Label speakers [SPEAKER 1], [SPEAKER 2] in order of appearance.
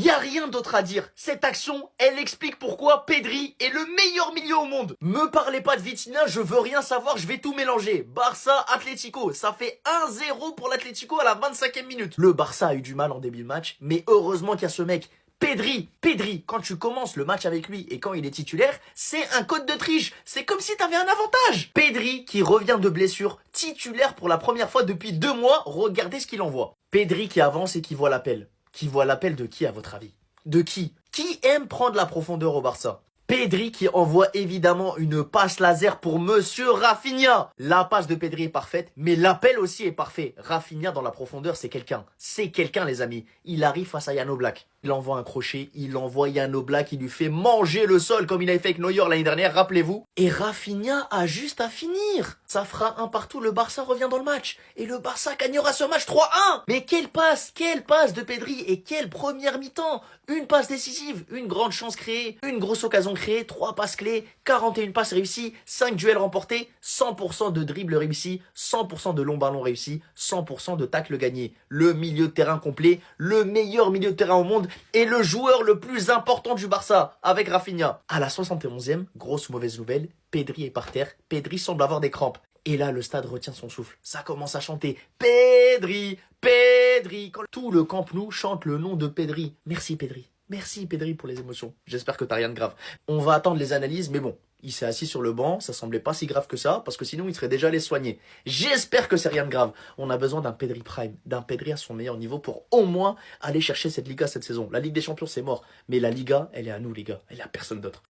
[SPEAKER 1] Y a rien d'autre à dire. Cette action, elle explique pourquoi Pedri est le meilleur milieu au monde. Me parlez pas de Vitinha, je veux rien savoir, je vais tout mélanger. Barça, Atlético, ça fait 1-0 pour l'Atlético à la 25e minute. Le Barça a eu du mal en début de match, mais heureusement qu'il y a ce mec. Pedri, quand tu commences le match avec lui et quand il est titulaire, c'est un code de triche. C'est comme si t'avais un avantage. Pedri qui revient de blessure, titulaire pour la première fois depuis 2 mois, regardez ce qu'il envoie. Pedri qui avance et qui voit l'appel. Qui voit l'appel de qui à votre avis? De qui? Qui aime prendre la profondeur au Barça? Pedri qui envoie évidemment une passe laser pour Monsieur Rafinha. La passe de Pedri est parfaite, mais l'appel aussi est parfait. Rafinha dans la profondeur, c'est quelqu'un. C'est quelqu'un les amis. Il arrive face à Jan Oblak. Il envoie un crochet, il envoie Jan Oblak, il lui fait manger le sol comme il avait fait avec Neuer l'année dernière, rappelez-vous. Et Rafinha a juste à finir. Ça fera un partout, le Barça revient dans le match. Et le Barça gagnera ce match 3-1. Mais quelle passe de Pedri et quelle première mi-temps. Une passe décisive, une grande chance créée, une grosse occasion créée, 3 passes clés, 41 passes réussies, 5 duels remportés, 100% de dribble réussi, 100% de long ballon réussi, 100% de tacle gagné. Le milieu de terrain complet, le meilleur milieu de terrain au monde et le joueur le plus important du Barça avec Rafinha. À la 71e, grosse mauvaise nouvelle, Pedri est par terre, Pedri semble avoir des crampes. Et là, le stade retient son souffle. Ça commence à chanter Pedri, Pedri. Quand tout le Camp Nou chante le nom de Pedri. Merci Pedri. Merci Pedri pour les émotions. J'espère que t'as rien de grave. On va attendre les analyses, mais bon, il s'est assis sur le banc, ça semblait pas si grave que ça, parce que sinon il serait déjà allé soigner. J'espère que c'est rien de grave. On a besoin d'un Pedri prime, d'un Pedri à son meilleur niveau pour au moins aller chercher cette Liga cette saison. La Ligue des Champions c'est mort, mais la Liga, elle est à nous les gars, elle est à personne d'autre.